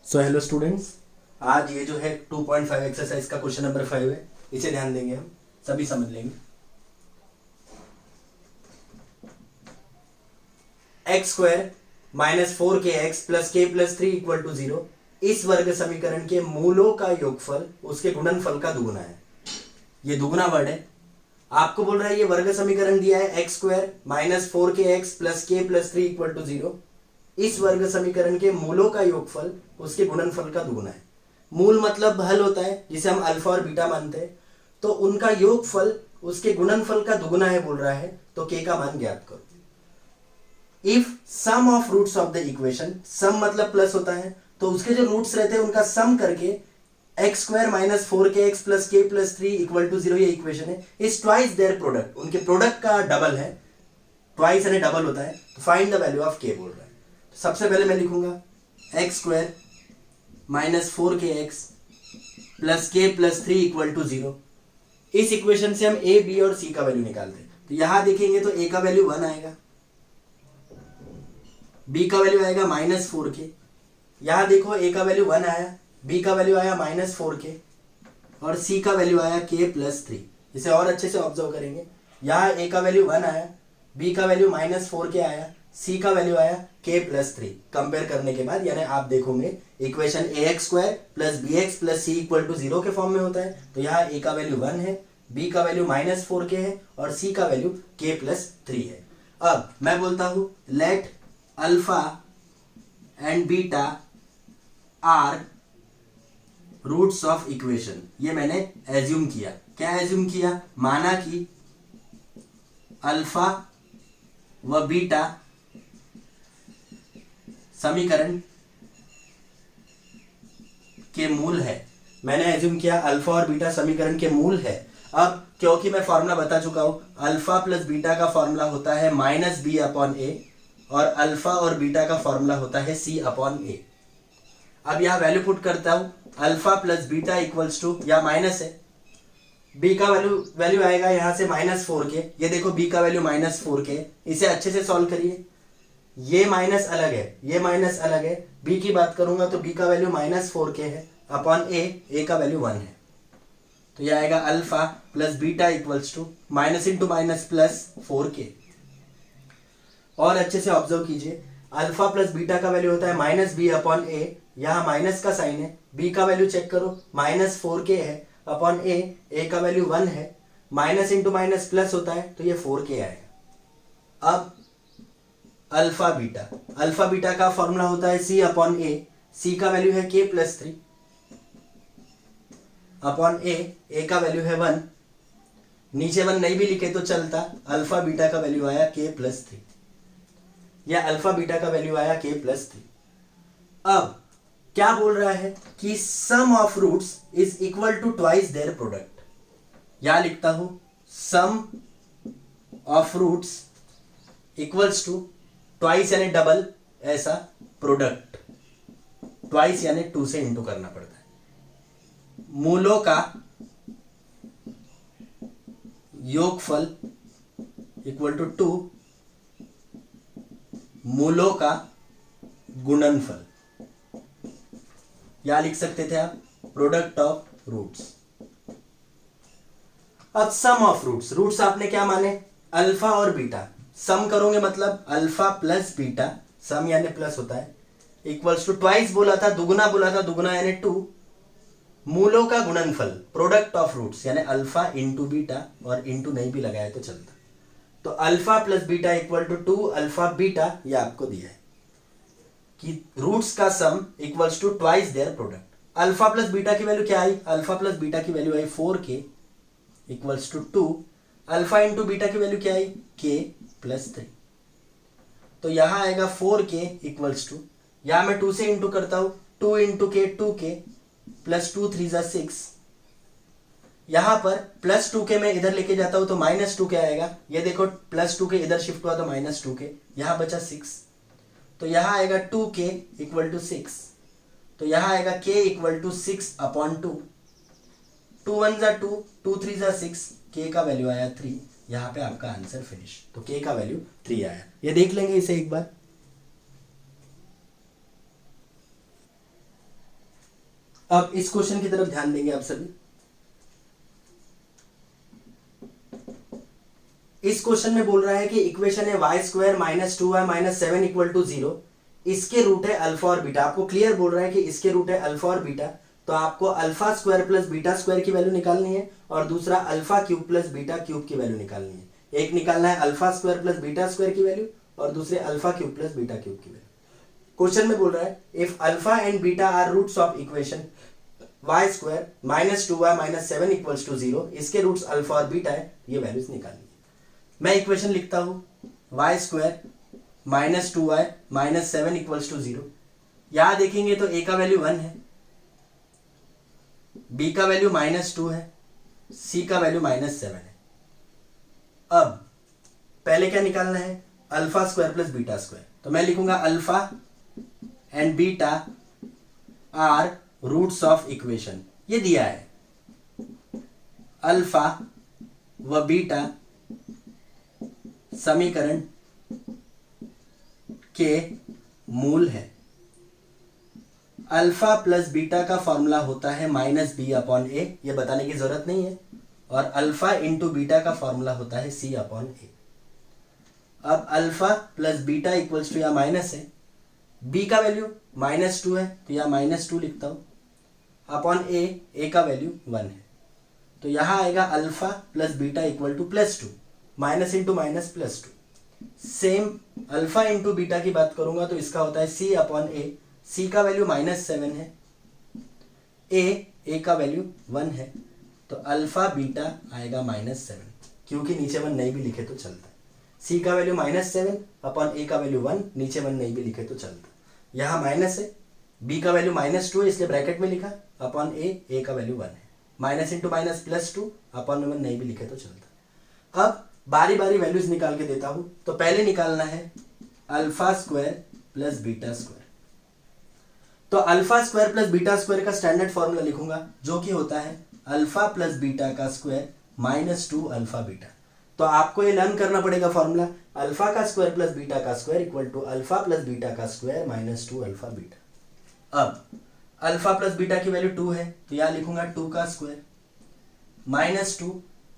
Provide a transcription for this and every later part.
So hello students, आज ये जो है 2.5 एक्सरसाइज का क्वेश्चन नंबर 5 है। इसे ध्यान देंगे, हम सभी समझ लेंगे। X square minus 4kx plus के प्लस 3 इक्वल टू 0 इस वर्ग समीकरण के मूलों का योगफल उसके गुणनफल का दुगुना है। ये दुगुना वर्ड है। आपको बोल रहा है ये वर्ग समीकरण दिया है x square minus 4kx plus के प्लस 3 इक्वल टू 0। इस वर्ग समीकरण के मूलों का योगफल उसके गुणनफल का दुगुना है। मूल मतलब हल होता है, जिसे हम अल्फा और बीटा मानते हैं। तो उनका योगफल उसके गुणनफल का दुगुना है बोल रहा है, तो के का मान ज्ञात करो। If sum of roots of the equation, sum मतलब प्लस होता है, तो उसके जो रूट्स रहते हैं उनका सम करके x square minus 4kx plus के प्लस 3 इक्वल टू 0 ये इक्वेशन है, इज ट्वाइस देयर प्रोडक्ट, उनके प्रोडक्ट का डबल है। ट्वाइस यानी डबल होता है। तो फाइंड द वैल्यू ऑफ के बोल रहा है। तो सबसे पहले मैं लिखूंगा x square minus 4kx plus के प्लस 3 इक्वल टू 0। इस इक्वेशन से हम ए बी और सी का वैल्यू निकालते हैं। तो यहां देखेंगे तो ए का वैल्यू 1 आएगा, बी का वैल्यू आएगा माइनस 4k। यहां देखो ए का वैल्यू 1 आया, बी का वैल्यू आया माइनस 4k और सी का वैल्यू आया k प्लस 3। इसे और अच्छे से ऑब्जर्व करेंगे। यहाँ ए का वैल्यू 1 आया, बी का वैल्यू माइनस 4k आया, सी का वैल्यू आया k प्लस 3। कंपेयर करने के बाद यानी आप देखोगे equation A X square plus B X plus C equal to 0 के फॉर्म में होता है। तो यहाँ ए का वैल्यू 1 है, बी का वैल्यू माइनस 4k है और सी का वैल्यू k प्लस 3 है। अब मैं बोलता हूं let alpha and beta are roots of equation. ये मैंने एज्यूम किया। क्या एज्यूम किया? माना कि अल्फा व बीटा समीकरण के मूल है। मैंने एज्यूम किया अल्फा और बीटा समीकरण के मूल है। अब क्योंकि मैं फॉर्मूला बता चुका हूं, अल्फा प्लस बीटा का फॉर्मूला होता है माइनस बी अपॉन ए और अल्फा और बीटा का फॉर्मूला होता है सी अपॉन ए। अब यहां वैल्यू पुट करता हूं, alpha plus beta equals to, या माइनस है, बी का वैल्यू आएगा यहां से माइनस 4k। ये देखो बी का वैल्यू माइनस 4k। इसे अच्छे से सॉल्व करिए। ये माइनस अलग है, ये माइनस अलग है। बी की बात करूंगा तो बी का वैल्यू माइनस 4k है अपॉन ए का वैल्यू 1 है। तो यह आएगा alpha plus beta equals to minus into minus plus 4k। और अच्छे से ऑब्जर्व कीजिए, अल्फा प्लस बीटा का वैल्यू होता है माइनस बी अपॉन ए। यहां माइनस का साइन है। बी का वैल्यू चेक करो, माइनस 4k है अपॉन ए का वैल्यू 1 है। माइनस इंटू माइनस प्लस होता है तो ये 4k आएगा। अब अल्फा बीटा का फॉर्मूला होता है सी अपॉन ए। सी का वैल्यू है k प्लस 3 अपॉन ए का वैल्यू है 1। नीचे 1 नहीं भी लिखे तो चलता। अल्फा बीटा का वैल्यू आया k प्लस 3, या अल्फा बीटा का वैल्यू आया k प्लस 3। अब क्या बोल रहा है कि sum of roots is equal to twice their product. यहां लिखता हूं sum of roots equals to twice यानी डबल, ऐसा प्रोडक्ट ट्वाइस यानी 2 से इंटू करना पड़ता है। मूलों का योगफल इक्वल टू 2 मूलों का गुणनफल, या लिख सकते थे आप प्रोडक्ट ऑफ रूट्स। अब सम ऑफ रूट्स आपने क्या माने? अल्फा और बीटा। सम करोगे मतलब अल्फा प्लस बीटा, सम यानी प्लस होता है, इक्वल्स टू ट्वाइस बोला था, दुगुना बोला था, दुगुना यानी 2 मूलों का गुणनफल प्रोडक्ट ऑफ रूट्स यानी अल्फा इंटू बीटा, और इंटू नहीं भी लगाया तो चलता। तो alpha plus beta equal to 2 alpha beta, यह आपको दिया है कि रूट्स का sum equals to twice their product. Alpha plus beta की वैल्यू क्या आई? अल्फा प्लस बीटा की वैल्यू आई 4k equals to 2। Alpha into beta की वैल्यू क्या आई? k plus 3। तो यहां आएगा 4k इक्वल्स टू, यहां मैं 2 से इंटू करता हूं, 2 इंटू k 2k प्लस 2 3 जा 6। यहां पर प्लस 2k में इधर लेके जाता हूं तो माइनस 2k आएगा। ये देखो प्लस 2k इधर शिफ्ट हुआ तो माइनस 2k, यहां बचा 6। तो यहां आएगा 2k इक्वल टू 6। तो यहां आएगा k इक्वल टू 6 अपॉन 2। 2 1 जा 2, 2 3 जा 6, k का वैल्यू आया 3। यहां पे आपका आंसर फिनिश। तो k का वैल्यू 3 आया। ये देख लेंगे इसे एक बार। अब इस क्वेश्चन की तरफ ध्यान देंगे आप सभी। इस क्वेश्चन में बोल रहा है कि इक्वेशन है Y square minus 2y minus 7 equal to 0, इसके रूट है अल्फा और बीटा। आपको क्लियर बोल रहा है कि इसके रूट है अल्फा और बीटा, तो आपको alpha square plus beta square की वैल्यू निकालनी है और दूसरा alpha cube plus beta cube की वैल्यू निकालनी है। एक निकालना है alpha square plus beta square की वैल्यू और दूसरे alpha cube plus beta cube की वैल्यू। क्वेश्चन में बोल रहा है if alpha and beta are roots of equation Y square minus 2y minus 7 equals to 0, इसके रूट्स अल्फा और बीटा है, ये वैल्यूज निकालनी है। मैं इक्वेशन लिखता हूं Y square minus 2y minus 7 equals to 0। यहां देखेंगे तो a का वैल्यू 1 है, b का वैल्यू माइनस 2 है, c का वैल्यू माइनस 7 है। अब पहले क्या निकालना है, alpha square plus beta square. तो मैं लिखूंगा alpha and beta are roots of equation, ये दिया है अल्फा व बीटा समीकरण के मूल है। अल्फा प्लस बीटा का फॉर्मूला होता है माइनस बी अपॉन ए, ये बताने की जरूरत नहीं है, और अल्फा इंटू बीटा का फॉर्मूला होता है सी अपॉन ए। अब alpha plus beta equals to या माइनस है, बी का वैल्यू माइनस 2 है तो या माइनस 2 लिखता हूं, अपॉन ए का वैल्यू 1 है, तो यहां आएगा alpha plus beta equal two plus 2, minus into minus plus 2। Same alpha into beta की बात करूंगा तो इसका होता है सी अपॉन ए, सी का वैल्यू माइनस 7 है, ए का वैल्यू 1 है, तो अल्फा बीटा आएगा माइनस 7, क्योंकि नीचे 1 नहीं भी लिखे तो चलता है। सी का वैल्यू माइनस 7 अपॉन ए का वैल्यू 1, नीचे 1 नहीं भी लिखे तो चलता है। यहाँ माइनस है, बी का वैल्यू माइनस 2 है इसलिए ब्रैकेट में लिखा, अपॉन ए का वैल्यू 1 है, minus into minus plus 2 upon 1 नहीं भी लिखे तो चलता। अब बारी बारी वैल्यूज निकाल के देता हूं, तो पहले निकालना है alpha square plus beta square. तो alpha square plus beta square का स्टैंडर्ड फॉर्मूला लिखूंगा जो कि होता है अल्फा प्लस बीटा का स्क्वायर माइनस 2 अल्फा बीटा। तो आपको ये लर्न करना पड़ेगा फॉर्मूला, अल्फा का स्क्वायर प्लस बीटा का square equal to alpha plus beta का स्क्वायर माइनस 2 अल्फा बीटा। अब अल्फा प्लस बीटा की वैल्यू 2 है तो यहां लिखूंगा 2 का स्क्वायर माइनस 2,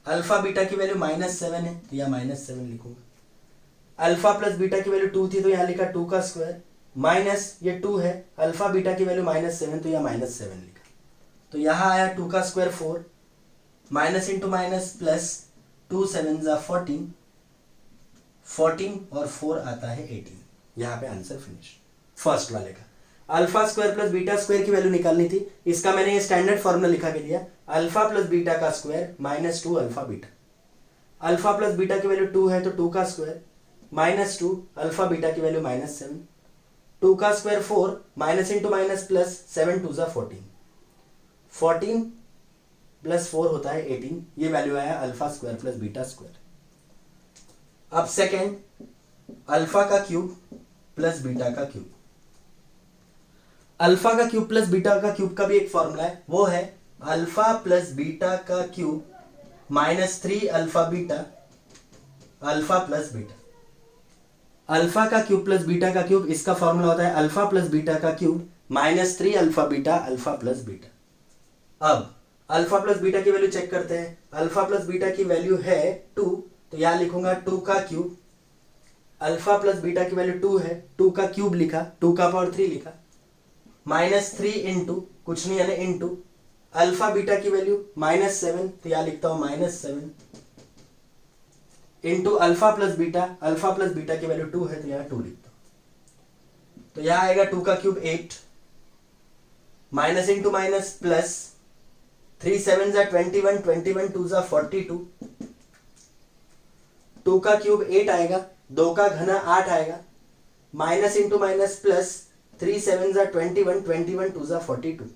अल्फा बीटा की वैल्यू माइनस 7 है तो यहां माइनस 7 लिखूंगा। अल्फा प्लस बीटा की वैल्यू 2 थी तो यहां लिखा 2 का स्क्वायर, माइनस ये 2 है, अल्फा बीटा की वैल्यू माइनस 7 तो यहां माइनस 7 लिखा, तो यहां आया 2 का square 4, minus into minus plus, 2 7 जा 14, 14 और 4 आता है 18। यहां पे आंसर फिनिश फर्स्ट वाले का। Alpha square plus beta square की वैल्यू निकालनी थी, इसका मैंने ये स्टैंडर्ड फॉर्मूला लिखा के दिया, अल्फा प्लस बीटा का square minus 2 alpha beta. Alpha plus beta की वैल्यू 2 है तो 2 का स्क्वायर माइनस 2, अल्फा बीटा की वैल्यू माइनस 7, 2 का square 4, minus into minus plus, 7 2 जा 14, 14 प्लस 4 होता है 18। ये वैल्यू आया alpha square plus beta square. अब सेकेंड, अल्फा का क्यूब प्लस बीटा का क्यूब। अल्फा का क्यूब प्लस बीटा का क्यूब का भी एक फॉर्मूला है, वो है अल्फा प्लस बीटा का cube minus 3 alpha beta alpha plus beta. Alpha का क्यूब प्लस बीटा का क्यूब, इसका फॉर्मूला होता है अल्फा प्लस बीटा का cube minus 3 alpha beta alpha plus beta. अब अल्फा प्लस बीटा की वैल्यू चेक करते हैं, अल्फा प्लस बीटा की वैल्यू है 2 तो यहां लिखूंगा 2 का क्यूब, अल्फा प्लस बीटा की वैल्यू 2 है, 2 का क्यूब लिखा, 2 का पावर 3 लिखा, माइनस 3 इंटू कुछ नहीं यानी इंटू अल्फा बीटा की वैल्यू माइनस 7 तो यहां लिखता हूं minus 7 into alpha plus beta की वैल्यू 2 है तो यहां 2 लिखता हूं, तो यहां आएगा 2 का cube 8, minus into minus plus, 3 7 जा 21, 21 2 जा 42, 2 का क्यूब 8 आएगा, 2 का घना 8 आएगा, माइनस इंटू माइनस प्लस, 3 7 जा 21, 21 2 जा 42,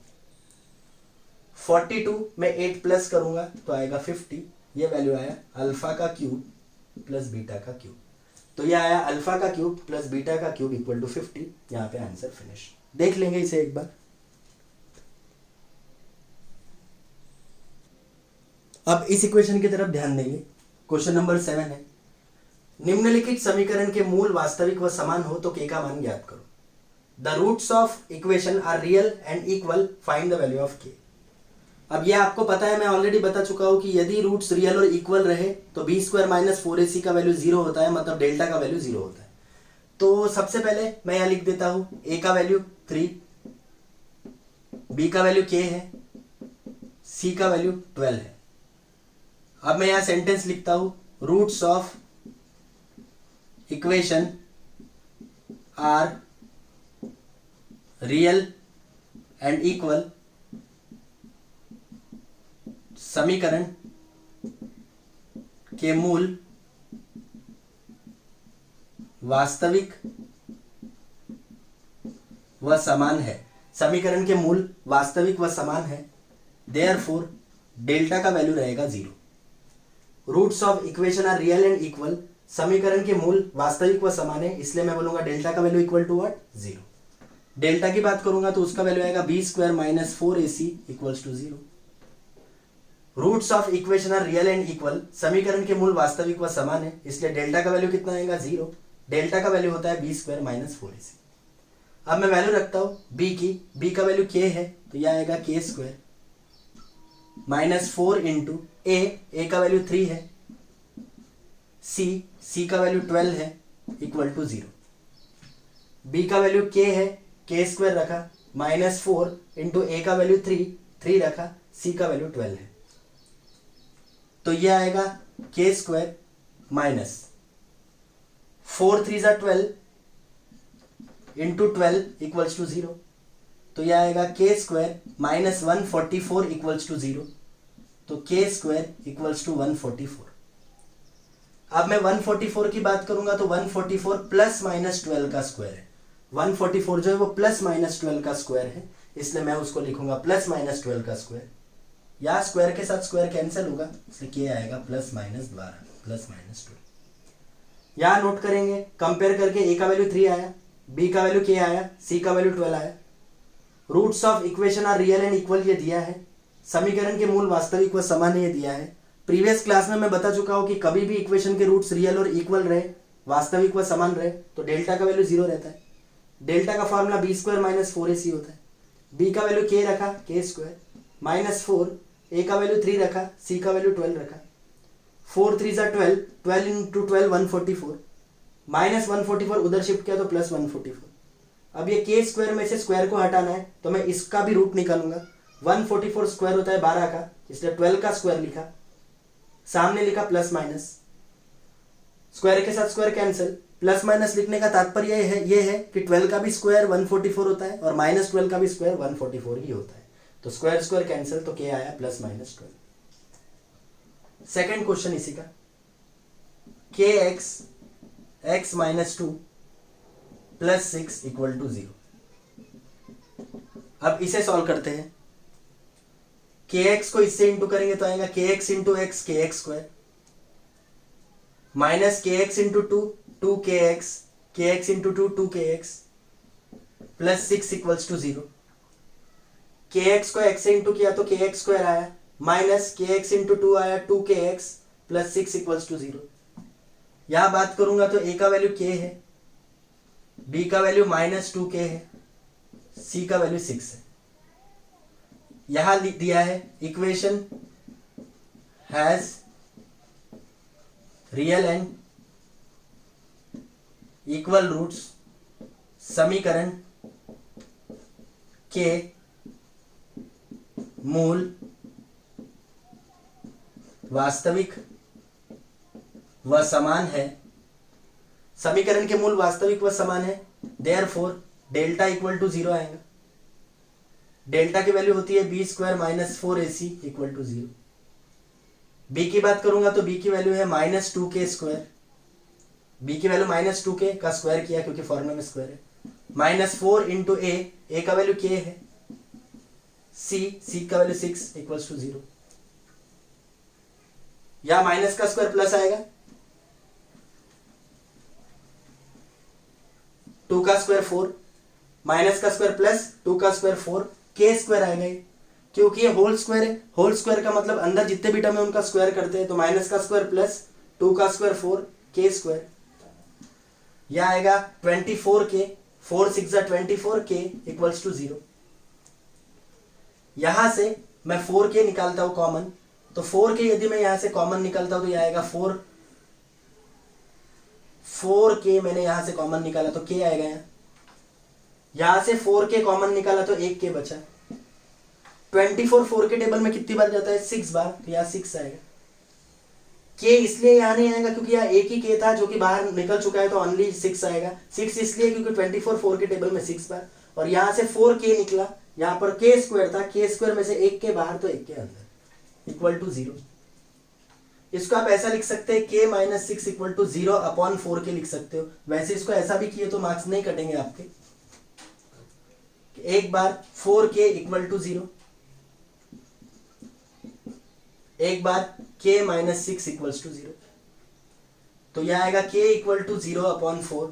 42 में 8 प्लस करूंगा तो आएगा 50। ये वैल्यू आया अल्फा का क्यूब प्लस बीटा का क्यूब। तो ये आया अल्फा का क्यूब प्लस बीटा का क्यूब इक्वल टू 50। यहां पे आंसर फिनिश। देख लेंगे इसे एक बार। अब इस इक्वेशन की तरफ ध्यान देंगे। क्वेश्चन नंबर 7 है, निम्नलिखित समीकरण के मूल वास्तविक व समान हो तो के का मान ज्ञात करो। The roots of equation are real and equal, find the value of K. अब ये आपको पता है, मैं ऑलरेडी बता चुका हूं कि यदि रूट्स रियल और इक्वल रहे तो बी स्क्वायर माइनस 4ac का वैल्यू 0 होता है, मतलब डेल्टा का वैल्यू 0 होता है। तो सबसे पहले मैं यहां लिख देता हूं, a का वैल्यू 3, b का वैल्यू k है, c का वैल्यू 12 है। अब मैं यहां सेंटेंस लिखता हूं, roots of equation are real and equal, समीकरण के मूल वास्तविक व समान है। समीकरण के मूल वास्तविक व समान है, देयरफॉर डेल्टा का वैल्यू रहेगा 0। Roots of equation are real and equal, समीकरण के मूल वास्तविक व समान है, इसलिए मैं बोलूंगा डेल्टा का value equal to what, 0। Delta की बात करूंगा तो उसका वैल्यू आएगा B square minus 4ac equals to 0। Roots of equation are real and equal, समीकरण के मूल वास्तविक व समान है, इसलिए डेल्टा का वैल्यू कितना आएगा, 0। डेल्टा का वैल्यू होता है बी स्क्वायर माइनस 4ac। अब मैं वैल्यू रखता हूं बी की, बी का वैल्यू k है तो यह आएगा k स्क्वायर माइनस 4 इंटू ए का वैल्यू 3 है, c का वैल्यू 12 है इक्वल टू 0। b का वैल्यू k है, k स्क्वायर रखा, माइनस 4 इंटू ए का वैल्यू 3 रखा, c का वैल्यू 12 है, तो यह आएगा k स्क्वायर माइनस 4 3 ज़ा 12 इंटू 12 इक्वल्स टू 0, तो यह आएगा k square minus 144 equals to 0, तो k स्क्वायर इक्वल्स टू 144। अब मैं 144 की बात करूंगा तो 144 प्लस माइनस 12 का स्क्वायर है। 144 जो है वो प्लस माइनस 12 का स्क्वायर है, इसलिए मैं उसको लिखूंगा प्लस माइनस 12 का स्क्वायर। या स्क्वायर के साथ स्क्वायर कैंसिल होगा, इसलिए k आएगा प्लस माइनस 12 प्लस माइनस 12। यहां नोट करेंगे, कंपेयर करके a का वैल्यू 3 आया, b का वैल्यू k आया, c का वैल्यू 12 आया। Roots of equation are real and equal ये दिया है, समीकरण के मूल वास्तविक व समान ये दिया है। प्रीवियस क्लास में मैं बता चुका हूं कि कभी भी इक्वेशन के रूट्स रियल और इक्वल रहे, वास्तविक व समान रहे, तो डेल्टा का वैल्यू 0 रहता है। डेल्टा का formula B square minus 4ac होता है। b का वैल्यू k रखा, k स्क्वायर माइनस 4, a का वैल्यू 3 रखा, c का वैल्यू 12 रखा, 4 3 ज़ा 12, 12 इंटू 12 144, माइनस 144 उधर शिफ्ट किया तो प्लस 144। अब ये k स्क्वायर में से स्क्वायर को हटाना है तो मैं इसका भी रूट निकालूंगा। 144 स्क्वायर होता है 12 का, इसलिए 12 का स्क्वायर लिखा, सामने लिखा प्लस माइनस, स्क्वायर के साथ स्क्वायर कैंसिल। प्लस माइनस लिखने का तात्पर्य ये है कि 12 का भी स्क्वायर 144 होता है और माइनस 12 का भी स्क्वायर 144 ही होता है, तो स्क्वायर स्क्वायर कैंसिल, तो k आया प्लस माइनस 12। सेकेंड क्वेश्चन इसी का, kx x minus 2 plus 6 equal to 0। अब इसे सॉल्व करते हैं। kx को इससे इंटू करेंगे तो आएगा kx into X kx square minus kx into 2 2kx, kx into 2 2kx plus 6 equals to 0। kx को x से इंटू किया तो kx स्क्वायर आया, माइनस kx इंटू 2 आया 2kx प्लस 6 इक्वल्स टू 0। यहां बात करूंगा तो a का वैल्यू k है, b का वैल्यू माइनस 2k है, c का वैल्यू 6 है। यहां दिया है equation has real and equal roots, समीकरण के मूल वास्तविक व समान है। समीकरण के मूल वास्तविक व समान है, देयरफॉर डेल्टा इक्वल टू 0 आएगा। डेल्टा की वैल्यू होती है B square minus 4ac equal to 0। B की बात करूंगा तो बी की वैल्यू है माइनस 2k स्क्वायर, बी की वैल्यू माइनस 2k का स्क्वायर किया क्योंकि फॉर्मूला में स्क्वायर है, माइनस 4 इंटू ए का वैल्यू k है, c का वैल्यू 6 इक्वल्स टू 0। या माइनस का स्क्वायर प्लस आएगा, 2 का स्क्वायर 4, माइनस का स्क्वायर प्लस 2 का स्क्वायर 4, k स्क्वायर आएगा क्योंकि ये होल स्क्वायर है। होल स्क्वायर का मतलब अंदर जितने भी टर्म है उनका स्क्वायर करते हैं, तो माइनस का स्क्वायर प्लस 2 का स्क्वायर 4 k स्क्वायर। यह आएगा 24k 4 6 24, k इक्वल्स टू 0। यहां से मैं 4k निकालता हूं कॉमन, तो 4k यदि मैं यहां से कॉमन निकालता हूं तो यह आएगा 4k मैंने यहां से कॉमन निकाला तो k आएगा। यहां से 4k कॉमन निकाला तो 1k बचा। 24 4 के टेबल में कितनी बार जाता है? 6 बार, तो यहाँ 6 आएगा। k इसलिए यहाँ नहीं आएगा क्योंकि यहाँ एक ही k था जो कि बाहर निकल चुका है, तो ओनली 6 आएगा। 6 इसलिए क्योंकि 24 4 के टेबल में 6 बार, और यहाँ से 4k निकला, यहाँ पर k स्क्वायर था, k स्क्वायर में से 1 के बाहर तो 1 के अंदर इक्वल टू 0। इसको आप ऐसा लिख सकते हैं k minus 6 equal to 0 upon 4k लिख सकते हो। वैसे इसको ऐसा भी किए तो मार्क्स नहीं कटेंगे आपके। एक बार 4k इक्वल टू 0, एक बार k माइनस 6 इक्वल्स टू 0, तो यह आएगा k equal to 0 upon 4,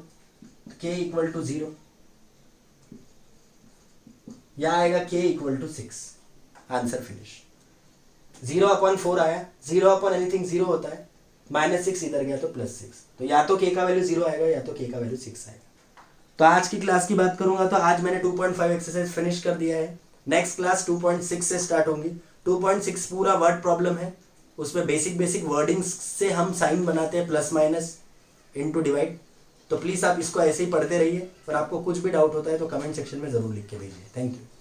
k equal to 0, यह आएगा k equal to 6। Answer finish. 0 upon 4 आया, 0 अपॉन एनीथिंग 0 होता है, -6 इधर गया तो +6, तो या तो k का वैल्यू 0 आएगा या तो k का वैल्यू 6 आएगा। तो आज की क्लास की बात करूंगा तो आज मैंने 2.5 एक्सरसाइज फिनिश कर दिया है। नेक्स्ट क्लास 2.6 से स्टार्ट होंगी। 2.6 पूरा वर्ड प्रॉब्लम है, उसमें बेसिक वर्डिंग्स से हम साइन बनाते हैं, प्लस माइनस इनटू डिवाइड। तो प्लीज़ आप इसको ऐसे ही पढ़ते रहिए, और आपको कुछ भी डाउट होता है तो कमेंट सेक्शन में ज़रूर लिख के भेजिए। Thank you.